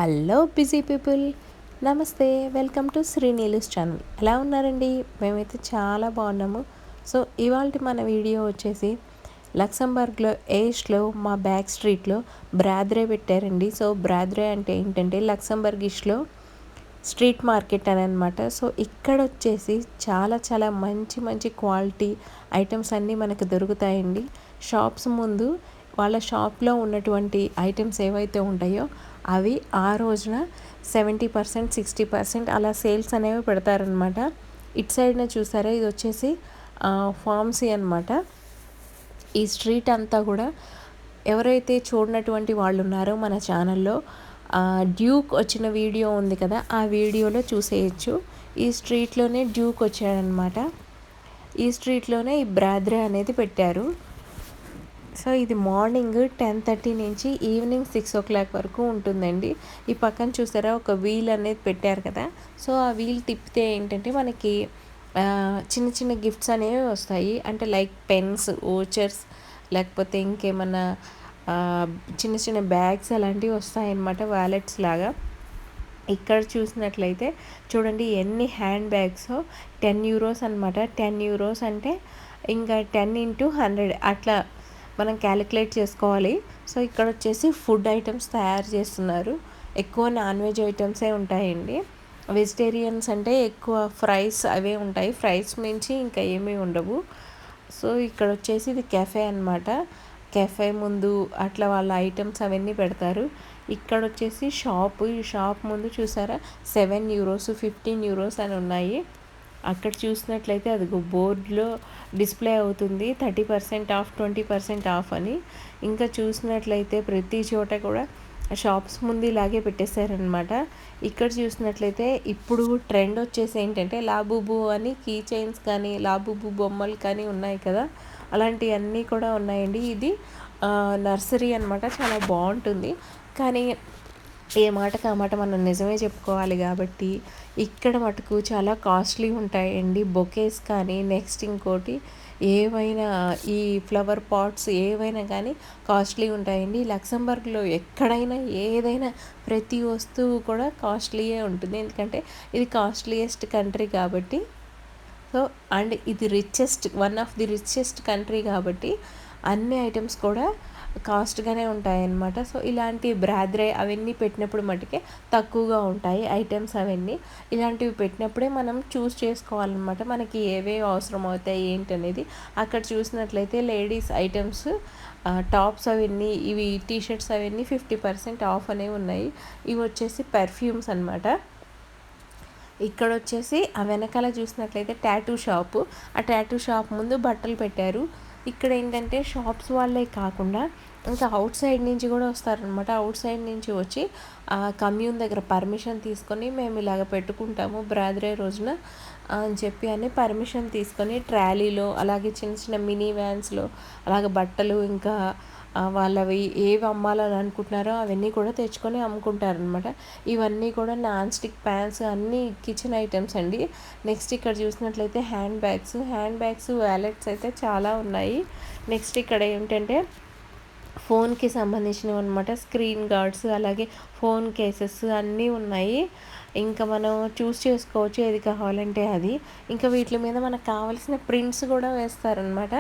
Hello busy people, నమస్తే. Welcome to Srinilu's channel. ఎలా ఉన్నారండి? మేమైతే చాలా బాగున్నాము. సో ఇవాళ మన వీడియో వచ్చేసి లక్సంబర్గ్లో ఏష్లో మా బ్యాక్ స్ట్రీట్లో బ్రాద్రే పెట్టారండి. సో బ్రాద్రే అంటే ఏంటంటే లక్సంబర్గిష్లో స్ట్రీట్ మార్కెట్ అని అనమాట. సో ఇక్కడ వచ్చేసి చాలా చాలా మంచి మంచి క్వాలిటీ ఐటమ్స్ అన్నీ మనకు దొరుకుతాయండి. షాప్స్ ముందు వాళ్ళ షాప్లో ఉన్నటువంటి ఐటమ్స్ ఏవైతే ఉంటాయో అవి ఆ రోజున 70% 60% అలా సేల్స్ అనేవి పెడతారనమాట. ఇటు సైడ్న చూసారా, ఇది వచ్చేసి ఫార్మసీ అనమాట. ఈ స్ట్రీట్ అంతా కూడా ఎవరైతే చూడనటువంటి వాళ్ళు ఉన్నారో మన ఛానల్లో డ్యూక్ వచ్చిన వీడియో ఉంది కదా, ఆ వీడియోలో చూసేయచ్చు. ఈ స్ట్రీట్లోనే డ్యూక్ వచ్చాడనమాట. ఈ స్ట్రీట్లోనే ఈ బ్రాద్రే అనేది పెట్టారు. సో ఇది మార్నింగ్ 10:30 నుంచి ఈవినింగ్ 6 వరకు ఉంటుందండి. ఈ పక్కన చూసారా ఒక వీల్ అనేది పెట్టారు కదా. సో ఆ వీల్ తిప్పితే ఏంటంటే మనకి చిన్న చిన్న గిఫ్ట్స్ అనేవి వస్తాయి. అంటే లైక్ పెన్స్, ఓచర్స్, లేకపోతే ఇంకేమన్నా చిన్న చిన్న బ్యాగ్స్ అలాంటివి వస్తాయన్నమాట, వ్యాలెట్స్ లాగా. ఇక్కడ చూసినట్లయితే చూడండి ఎన్ని హ్యాండ్ బ్యాగ్స్, 10 యూరోస్ అనమాట. 10 యూరోస్ అంటే ఇంకా 10 × 100 అట్లా మనం క్యాలిక్యులేట్ చేసుకోవాలి. సో ఇక్కడ వచ్చేసి ఫుడ్ ఐటమ్స్ తయారు చేస్తున్నారు. ఎక్కువ నాన్ వెజ్ ఐటమ్సే ఉంటాయండి. వెజిటేరియన్స్ అంటే ఎక్కువ ఫ్రైస్ అవే ఉంటాయి. ఫ్రైస్ మించి ఇంకా ఏమీ ఉండవు. సో ఇక్కడ వచ్చేసి ఇది కెఫే అనమాట. కెఫే ముందు అట్లా వాళ్ళ ఐటమ్స్ అవన్నీ పెడతారు. ఇక్కడ వచ్చేసి షాపు. ఈ షాప్ ముందు చూసారా 7 యూరోస్ 15 యూరోస్ అని ఉన్నాయి. అక్కడ చూసినట్లయితే అది బోర్డులో డిస్ప్లే అవుతుంది 30% ఆఫ్ 20% ఆఫ్ అని. ఇంకా చూసినట్లయితే ప్రతి చోట కూడా షాప్స్ ముందు ఇలాగే పెట్టేశారనమాట. ఇక్కడ చూసినట్లయితే ఇప్పుడు ట్రెండ్ వచ్చేసి ఏంటంటే లాబూబు అని కీ చైన్స్ కానీ లాబూబు బొమ్మలు కానీ ఉన్నాయి కదా, అలాంటివన్నీ కూడా ఉన్నాయండి. ఇది నర్సరీ అనమాట, చాలా బాగుంటుంది. కానీ ఏ మాటకు ఆ మాట మనం నిజమే చెప్పుకోవాలి కాబట్టి ఇక్కడ మటుకు చాలా కాస్ట్లీ ఉంటాయండి. బొకేస్ కానీ నెక్స్ట్ ఇంకోటి ఏవైనా ఈ ఫ్లవర్ పాట్స్ ఏవైనా కానీ కాస్ట్లీ ఉంటాయండి. లక్సంబర్గ్లో ఎక్కడైనా ఏదైనా ప్రతి వస్తువు కూడా కాస్ట్లీయే ఉంటుంది. ఎందుకంటే ఇది కాస్ట్లీయెస్ట్ కంట్రీ కాబట్టి. సో అండ్ ఇది one of the richest country కాబట్టి అన్ని ఐటమ్స్ కూడా కాస్ట్గానే ఉంటాయన్నమాట. సో ఇలాంటి బ్రాద్రే అవన్నీ పెట్టినప్పుడు మటుకే తక్కువగా ఉంటాయి ఐటమ్స్ అవన్నీ. ఇలాంటివి పెట్టినప్పుడే మనం చూస్ చేసుకోవాలన్నమాట, మనకి ఏవేవి అవసరం అవుతాయి ఏంటనేది. అక్కడ చూసినట్లయితే లేడీస్ ఐటమ్స్ టాప్స్ అవన్నీ, ఇవి టీషర్ట్స్ అవన్నీ 50% ఆఫ్ అనేవి ఉన్నాయి. ఇవి వచ్చేసి పెర్ఫ్యూమ్స్ అనమాట. ఇక్కడ వచ్చేసి ఆ వెనకాల చూసినట్లయితే టాటూ షాపు. ఆ టాటూ షాప్ ముందు బట్టలు పెట్టారు. ఇక్కడ ఏంటంటే షాప్స్ వాళ్ళే కాకుండా ఇంకా అవుట్ సైడ్ నుంచి కూడా వస్తారనమాట. అవుట్ సైడ్ నుంచి వచ్చి కమ్యూన్ దగ్గర పర్మిషన్ తీసుకొని మేము ఇలాగ పెట్టుకుంటాము బ్రాద్రే రోజున అని చెప్పి అని పర్మిషన్ తీసుకొని ట్రాలీలో అలాగే చిన్న చిన్న మినీ వ్యాన్స్లో అలాగ బట్టలు ఇంకా వాళ్ళవి ఏవి అమ్మాలని అనుకుంటున్నారో అవన్నీ కూడా తెచ్చుకొని అమ్ముకుంటారనమాట. ఇవన్నీ కూడా నాన్ స్టిక్ ప్యాన్స్ అన్నీ కిచెన్ ఐటమ్స్ అండి. నెక్స్ట్ ఇక్కడ చూసినట్లయితే హ్యాండ్ బ్యాగ్స్ వ్యాలెట్స్ అయితే చాలా ఉన్నాయి. నెక్స్ట్ ఇక్కడ ఏంటంటే ఫోన్కి సంబంధించినవి అనమాట. స్క్రీన్ గార్డ్స్ అలాగే ఫోన్ కేసెస్ అన్నీ ఉన్నాయి. ఇంకా మనం చూస్ చేసుకోవచ్చు ఏది కావాలంటే అది. ఇంకా వీటి మీద మనకు కావాల్సిన ప్రింట్స్ కూడా వేస్తారనమాట,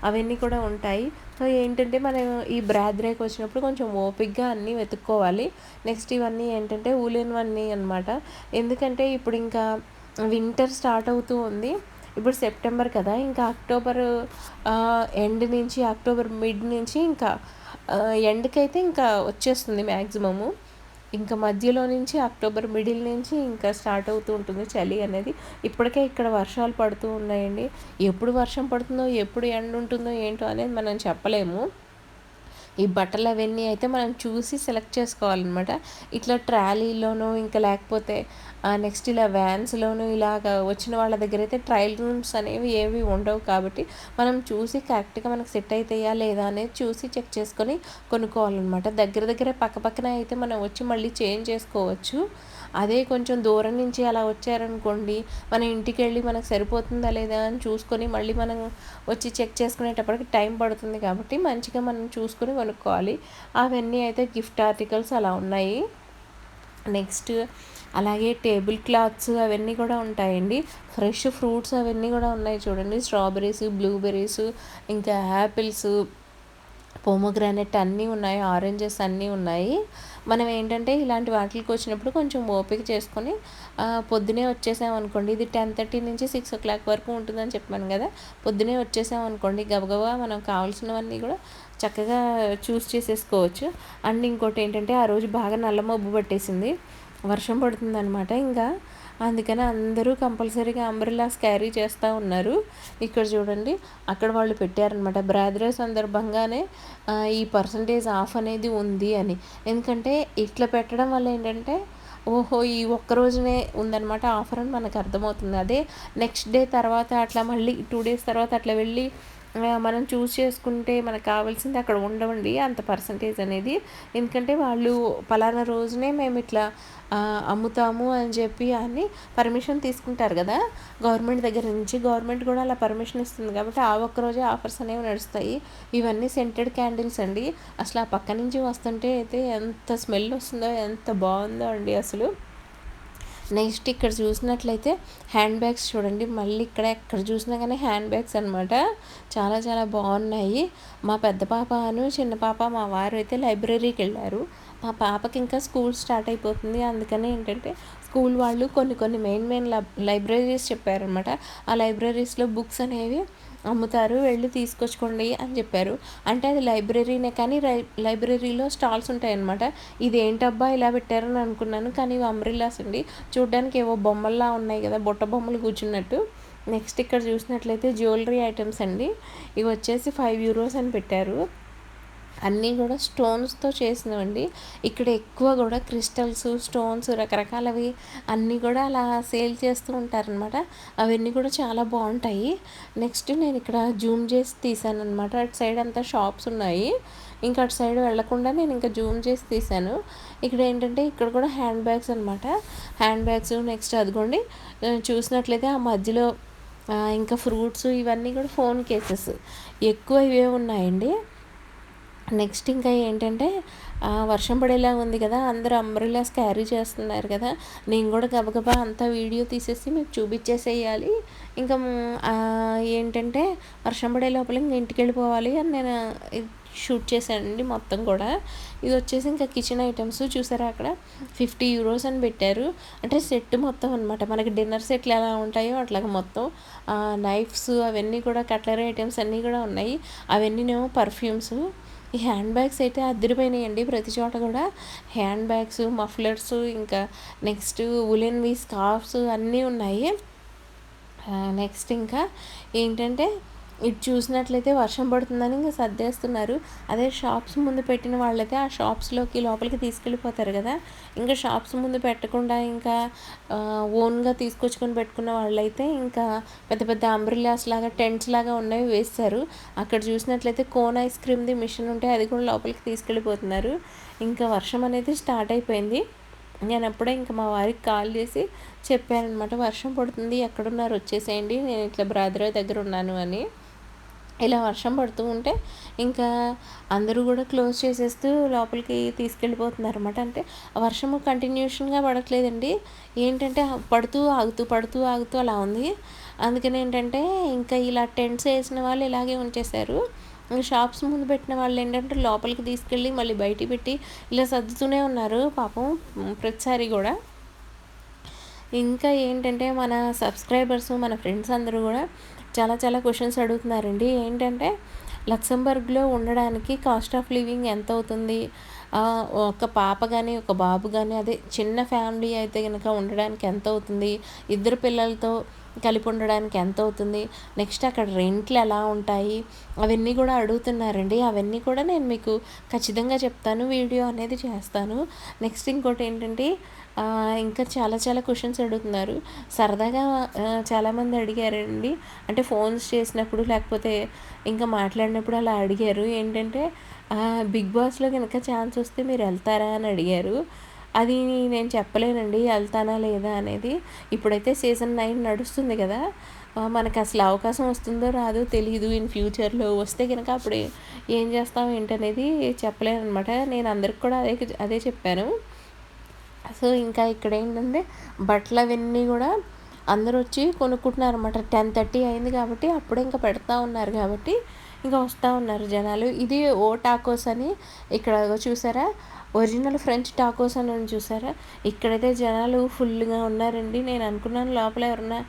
అవన్నీ కూడా ఉంటాయి. సో ఏంటంటే మనం ఈ బ్రాద్రేకి వచ్చినప్పుడు కొంచెం ఓపిక్గా అన్నీ వెతుక్కోవాలి. నెక్స్ట్ ఇవన్నీ ఏంటంటే ఊలెన్వన్నీ అనమాట. ఎందుకంటే ఇప్పుడు ఇంకా వింటర్ స్టార్ట్ అవుతూ ఉంది. ఇప్పుడు సెప్టెంబర్ కదా, ఇంకా అక్టోబర్ ఎండ్ నుంచి అక్టోబర్ మిడ్ నుంచి ఇంకా ఎండ్కి అయితే ఇంకా వచ్చేస్తుంది మ్యాక్సిమము. ఇంకా మధ్యలో నుంచి అక్టోబర్ మిడిల్ నుంచి ఇంకా స్టార్ట్ అవుతూ ఉంటుంది చలి అనేది. ఇప్పటికే ఇక్కడ వర్షాలు పడుతూ ఉన్నాయండి. ఎప్పుడు వర్షం పడుతుందో ఎప్పుడు ఎండ ఉంటుందో ఏంటో అనేది మనం చెప్పలేము. ఈ బట్టలు అవన్నీ అయితే మనం చూసి సెలెక్ట్ చేసుకోవాలన్నమాట. ఇట్లా ట్రాలీలోనూ ఇంకా లేకపోతే నెక్స్ట్ ఇలా వ్యాన్స్లోనూ ఇలాగ వచ్చిన వాళ్ళ దగ్గర అయితే ట్రయల్ రూమ్స్ అనేవి ఏవి ఉండవు కాబట్టి మనం చూసి కరెక్ట్గా మనకు సెట్ అవుతాయా లేదా అనేది చూసి చెక్ చేసుకొని కొనుక్కోవాలన్నమాట. దగ్గర పక్కన అయితే మనం వచ్చి మళ్ళీ చేంజ్ చేసుకోవచ్చు. అదే కొంచెం దూరం నుంచి అలా వచ్చారనుకోండి, మన ఇంటికి వెళ్ళి మనకు సరిపోతుందా లేదా అని చూసుకొని మళ్ళీ మనం వచ్చి చెక్ చేసుకునేటప్పటికి టైం పడుతుంది కాబట్టి మంచిగా మనం చూసుకొని కొనుక్కోవాలి. అవన్నీ అయితే గిఫ్ట్ ఆర్టికల్స్ అలా ఉన్నాయి. నెక్స్ట్ అలాగే టేబుల్ క్లాత్స్ అవన్నీ కూడా ఉంటాయండి. ఫ్రెష్ ఫ్రూట్స్ అవన్నీ కూడా ఉన్నాయి చూడండి. స్ట్రాబెర్రీస్, బ్లూబెర్రీస్, ఇంకా యాపిల్స్, పోమోగ్రానైట్ అన్నీ ఉన్నాయి. ఆరెంజెస్ అన్నీ ఉన్నాయి. మనం ఏంటంటే ఇలాంటి వాటికి వచ్చినప్పుడు కొంచెం ఓపిక చేసుకొని పొద్దునే వచ్చేసామనుకోండి, ఇది 10:30 నుంచి 6 వరకు ఉంటుందని చెప్పాను కదా. పొద్దునే వచ్చేసామనుకోండి గబగబా మనం కావాల్సినవన్నీ కూడా చక్కగా చూస్ చేసేసుకోవచ్చు. అండ్ ఇంకోటి ఏంటంటే ఆ రోజు బాగా నల్ల మబ్బు పట్టేసింది, వర్షం పడుతుందనమాట. ఇంకా అందుకని అందరూ కంపల్సరీగా అంబ్రెల్లాస్ క్యారీ చేస్తూ ఉన్నారు. ఇక్కడ చూడండి, అక్కడ వాళ్ళు పెట్టారనమాట బ్రాదర్ సందర్భంగానే ఈ పర్సంటేజ్ ఆఫ్ అనేది ఉంది అని. ఎందుకంటే ఇట్లా పెట్టడం వల్ల ఏంటంటే ఓహో ఈ ఒక్క రోజునే ఉందన్నమాట ఆఫర్ అని మనకు అర్థమవుతుంది. అదే నెక్స్ట్ డే తర్వాత అట్లా మళ్ళీ 2 days తర్వాత అట్లా వెళ్ళి మనం చూస్ చేసుకుంటే మనకు కావాల్సింది అక్కడ ఉండవండి అంత పర్సంటేజ్ అనేది. ఎందుకంటే వాళ్ళు పలానా రోజునే మేము ఇట్లా అమ్ముతాము అని చెప్పి అని పర్మిషన్ తీసుకుంటారు కదా గవర్నమెంట్ దగ్గర నుంచి. గవర్నమెంట్ కూడా అలా పర్మిషన్ ఇస్తుంది కాబట్టి ఆ ఒక్కరోజే ఆఫర్స్ అనేవి నడుస్తాయి. ఇవన్నీ సెంటెడ్ క్యాండిల్స్ అండి. అసలు ఆ పక్క నుంచి వస్తుంటే అయితే ఎంత స్మెల్ వస్తుందో, ఎంత బాగుందో అండి అసలు. నెక్స్ట్ ఇక్కడ చూసినట్లయితే హ్యాండ్ బ్యాగ్స్ చూడండి. మళ్ళీ ఇక్కడ ఎక్కడ చూసినా కానీ హ్యాండ్ బ్యాగ్స్ అనమాట. చాలా చాలా బాగున్నాయి. మా పెద్ద పాపను చిన్న పాప మా వారు అయితే లైబ్రరీకి వెళ్ళారు. మా పాపకి ఇంకా స్కూల్ స్టార్ట్ అయిపోతుంది. అందుకని ఏంటంటే స్కూల్ వాళ్ళు కొన్ని మెయిన్ లైబ్రరీస్ చెప్పారనమాట. ఆ లైబ్రరీస్లో బుక్స్ అనేవి అమ్ముతారు, వెళ్ళి తీసుకొచ్చుకోండి అని చెప్పారు. అంటే అది లైబ్రరీనే కానీ లైబ్రరీలో స్టాల్స్ ఉంటాయన్నమాట. ఇది ఏంటబ్బా ఇలా పెట్టారని అనుకున్నాను, కానీ ఇవి అంబ్రెల్లాస్ అండి. చూడ్డానికి ఏవో బొమ్మల్లా ఉన్నాయి కదా, బుట్ట బొమ్మలు కూర్చున్నట్టు. నెక్స్ట్ ఇక్కడ చూసినట్లయితే జ్యువెలరీ ఐటమ్స్ అండి. ఇవి వచ్చేసి €5 అని పెట్టారు. అన్నీ కూడా స్టోన్స్తో చేసినవండి. ఇక్కడ ఎక్కువ కూడా క్రిస్టల్స్, స్టోన్స్ రకరకాలవి అన్నీ కూడా అలా సేల్ చేస్తూ ఉంటారనమాట. అవన్నీ కూడా చాలా బాగుంటాయి. నెక్స్ట్ నేను ఇక్కడ జూమ్ చేసి తీసాను అనమాట. అటు సైడ్ అంతా షాప్స్ ఉన్నాయి. ఇంకా అటు సైడ్ వెళ్లకుండా నేను ఇంకా జూమ్ చేసి తీసాను. ఇక్కడ ఏంటంటే ఇక్కడ కూడా హ్యాండ్ బ్యాగ్స్ అనమాట. హ్యాండ్ బ్యాగ్స్ నెక్స్ట్ అదిగోండి చూసినట్లయితే ఆ మధ్యలో ఇంకా ఫ్రూట్స్ ఇవన్నీ కూడా ఫోన్ కేసెస్ ఎక్కువ ఇవే ఉన్నాయండి. నెక్స్ట్ ఇంకా ఏంటంటే వర్షం పడేలా ఉంది కదా, అందరూ అంబ్రెల్లాస్ క్యారీ చేస్తున్నారు కదా. నేను కూడా గబగబా అంతా వీడియో తీసేసి మీకు చూపించేసేయాలి. ఇంకా ఏంటంటే వర్షం పడే లోపల ఇంకా ఇంటికి వెళ్ళిపోవాలి అని నేను షూట్ చేశానండి మొత్తం కూడా. ఇది వచ్చేసి ఇంకా కిచెన్ ఐటమ్స్ చూసారా, అక్కడ €50 అని పెట్టారు. అంటే సెట్ మొత్తం అనమాట. మనకి డిన్నర్ సెట్లు ఎలా ఉంటాయో అట్లాగా మొత్తం నైఫ్స్ అవన్నీ కూడా, కట్లరీ ఐటమ్స్ అన్నీ కూడా ఉన్నాయి. అవన్నీనేమో పర్ఫ్యూమ్స్. ఈ హ్యాండ్ బ్యాగ్స్ అయితే అదిరిపోయినాయండి. ప్రతి చోట కూడా హ్యాండ్ బ్యాగ్స్, మఫ్లర్స్, ఇంకా నెక్స్ట్ ఉలెన్వి స్కార్ఫ్స్ అన్నీ ఉన్నాయి. నెక్స్ట్ ఇంకా ఏంటంటే ఇటు చూసినట్లయితే వర్షం పడుతుందని ఇంకా సర్దేస్తున్నారు. అదే షాప్స్ ముందు పెట్టిన వాళ్ళైతే ఆ షాప్స్లోకి లోపలికి తీసుకెళ్ళిపోతారు కదా. ఇంకా షాప్స్ ముందు పెట్టకుండా ఇంకా ఓన్గా తీసుకొచ్చుకొని పెట్టుకున్న వాళ్ళైతే ఇంకా పెద్ద పెద్ద అంబ్రిల్లాస్ లాగా, టెంట్స్ లాగా ఉన్నవి వేస్తారు. అక్కడ చూసినట్లయితే కోన్ ఐస్ క్రీమ్ది మిషన్ ఉంటే అది కూడా లోపలికి తీసుకెళ్ళిపోతున్నారు. ఇంకా వర్షం అనేది స్టార్ట్ అయిపోయింది. నేను అప్పుడే ఇంకా మా వారికి కాల్ చేసి చెప్పానమాట, వర్షం పడుతుంది, ఎక్కడున్నారు వచ్చేసేయండి, నేను ఇట్లా బ్రాదర్ దగ్గర ఉన్నాను అని. ఇలా వర్షం పడుతూ ఉంటే ఇంకా అందరూ కూడా క్లోజ్ చేసేస్తూ లోపలికి తీసుకెళ్ళిపోతున్నారు అనమాట. అంటే వర్షము కంటిన్యూషన్గా పడట్లేదండి, ఏంటంటే పడుతూ ఆగుతూ అలా ఉంది. అందుకని ఏంటంటే ఇంకా ఇలా టెంట్స్ వేసిన వాళ్ళు ఇలాగే ఉంచేశారు. షాప్స్ ముందు పెట్టిన వాళ్ళు ఏంటంటే లోపలికి తీసుకెళ్ళి మళ్ళీ బయటికి పెట్టి ఇలా సర్దుతూనే ఉన్నారు పాపం ప్రతిసారి కూడా. ఇంకా ఏంటంటే మన సబ్స్క్రైబర్స్, మన ఫ్రెండ్స్ అందరూ కూడా చాలా చాలా క్వశ్చన్స్ అడుగుతున్నారండి. ఏంటంటే లక్సెంబర్గ్లో ఉండడానికి కాస్ట్ ఆఫ్ లివింగ్ ఎంత అవుతుంది, ఒక పాప కానీ ఒక బాబు కానీ, అదే చిన్న ఫ్యామిలీ అయితే కనుక ఉండడానికి ఎంత అవుతుంది, ఇద్దరు పిల్లలతో కలిపి ఉండడానికి ఎంత అవుతుంది, నెక్స్ట్ అక్కడ రెంట్లు ఎలా ఉంటాయి, అవన్నీ కూడా అడుగుతున్నారండి. అవన్నీ కూడా నేను మీకు ఖచ్చితంగా చెప్తాను, వీడియో అనేది చేస్తాను. నెక్స్ట్ ఇంకోటి ఏంటంటే ఇంకా చాలా చాలా క్వశ్చన్స్ అడుగుతున్నారు. సరదాగా చాలామంది అడిగారండి, అంటే ఫోన్స్ చేసినప్పుడు లేకపోతే ఇంకా మాట్లాడినప్పుడు అలా అడిగారు. ఏంటంటే బిగ్ బాస్లో కనుక ఛాన్స్ వస్తే మీరు వెళ్తారా అని అడిగారు. అది నేను చెప్పలేనండి వెళ్తానా లేదా అనేది. ఇప్పుడైతే సీజన్ 9 నడుస్తుంది కదా, మనకు అసలు అవకాశం వస్తుందో రాదో తెలియదు. ఇన్ ఫ్యూచర్లో వస్తే కనుక అప్పుడు ఏం చేస్తాం ఏంటనేది చెప్పలేను అనమాట. నేను అందరికి కూడా అదే చెప్పాను. సో ఇంకా ఇక్కడ ఏంటంటే బట్టలు అవన్నీ కూడా అందరూ వచ్చి కొనుక్కుంటున్నారు అనమాట. 10:30 అయింది కాబట్టి అప్పుడే ఇంకా పెడతా ఉన్నారు కాబట్టి ఇంకా వస్తూ ఉన్నారు జనాలు. ఇది ఓ టాకోస్ అని ఇక్కడ చూసారా, ఒరిజినల్ ఫ్రెంచ్ టాకోస్ అని ఉంది చూసారా. ఇక్కడైతే జనాలు ఫుల్గా ఉన్నారండి. నేను అనుకున్నాను లోపల ఎవరన్నా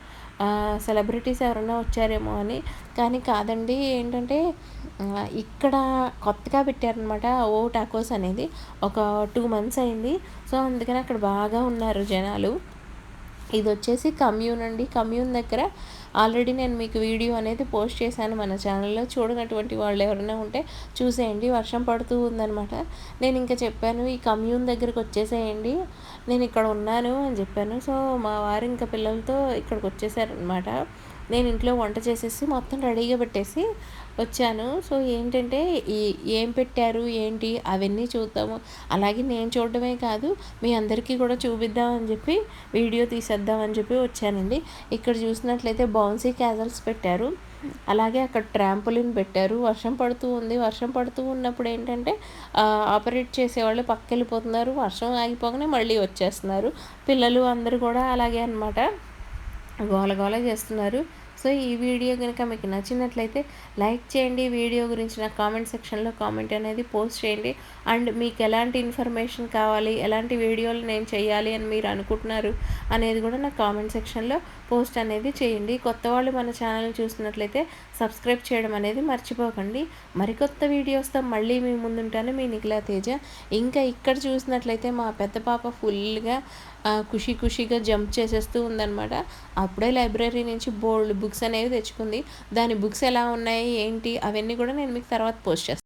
సెలబ్రిటీస్ ఎవరన్నా వచ్చారేమో అని, కానీ కాదండి. ఏంటంటే ఇక్కడ కొత్తగా పెట్టారనమాట ఓ టాకోస్ అనేది. ఒక 2 మంత్స్ అయింది. సో అందుకని అక్కడ బాగా ఉన్నారు జనాలు. ఇది వచ్చేసి కమ్యూన్ అండి. కమ్యూన్ దగ్గర ఆల్రెడీ నేను మీకు వీడియో అనేది పోస్ట్ చేశాను మన ఛానల్లో. చూడనటువంటి వాళ్ళు ఎవరైనా ఉంటే చూసేయండి. వర్షం పడుతూ ఉందనమాట. నేను ఇంకా చెప్పాను ఈ కమ్యూన్ దగ్గరికి వచ్చేసేయండి, నేను ఇక్కడ ఉన్నాను అని చెప్పాను. సో మా వారు ఇంకా పిల్లలతో ఇక్కడికి వచ్చేసారనమాట. నేను ఇంట్లో వంట చేసేసి మొత్తం రెడీగా పెట్టేసి వచ్చాను. సో ఏంటంటే ఏం పెట్టారు ఏంటి అవన్నీ చూద్దాము, అలాగే నేను చూడడమే కాదు మీ అందరికీ కూడా చూపిద్దామని చెప్పి వీడియో తీసేద్దామని చెప్పి వచ్చానండి. ఇక్కడ చూసినట్లయితే బౌన్సీ క్యాజల్స్ పెట్టారు, అలాగే అక్కడ ట్రాంపోలిన్ పెట్టారు. వర్షం పడుతూ ఉంది. వర్షం పడుతూ ఉన్నప్పుడు ఏంటంటే ఆపరేట్ చేసేవాళ్ళు పక్కకి వెళ్ళిపోతున్నారు, వర్షం ఆగిపోగానే మళ్ళీ వచ్చేస్తున్నారు. పిల్లలు అందరూ కూడా అలాగే అనమాట, గోల గోల చేస్తున్నారు. సో ఈ వీడియో కనుక మీకు నచ్చినట్లయితే లైక్ చేయండి. వీడియో గురించి నా కామెంట్ సెక్షన్లో కామెంట్ అనేది పోస్ట్ చేయండి. అండ్ మీకు ఎలాంటి ఇన్ఫర్మేషన్ కావాలి, ఎలాంటి వీడియోలు నేను చేయాలి అని మీరు అనుకుంటున్నారు అనేది కూడా నా కామెంట్ సెక్షన్లో పోస్ట్ అనేది చేయండి. కొత్త వాళ్ళు మన ఛానల్ చూసినట్లయితే సబ్స్క్రైబ్ చేయడం అనేది మర్చిపోకండి. మరికొత్త వీడియోస్తో మళ్ళీ మీ ముందుంటాను, మీ నిఖిలా తేజ. ఇంకా ఇక్కడ చూసినట్లయితే మా పెద్ద పాప ఫుల్గా ఖుషీగా జంప్ చేసేస్తూ ఉందన్నమాట. అప్పుడే లైబ్రరీ నుంచి బోల్డ్ బుక్స్ అనేవి తెచ్చుకుంది. దాని బుక్స్ ఎలా ఉన్నాయి ఏంటి అవన్నీ కూడా నేను మీకు తర్వాత పోస్ట్ చేస్తాను.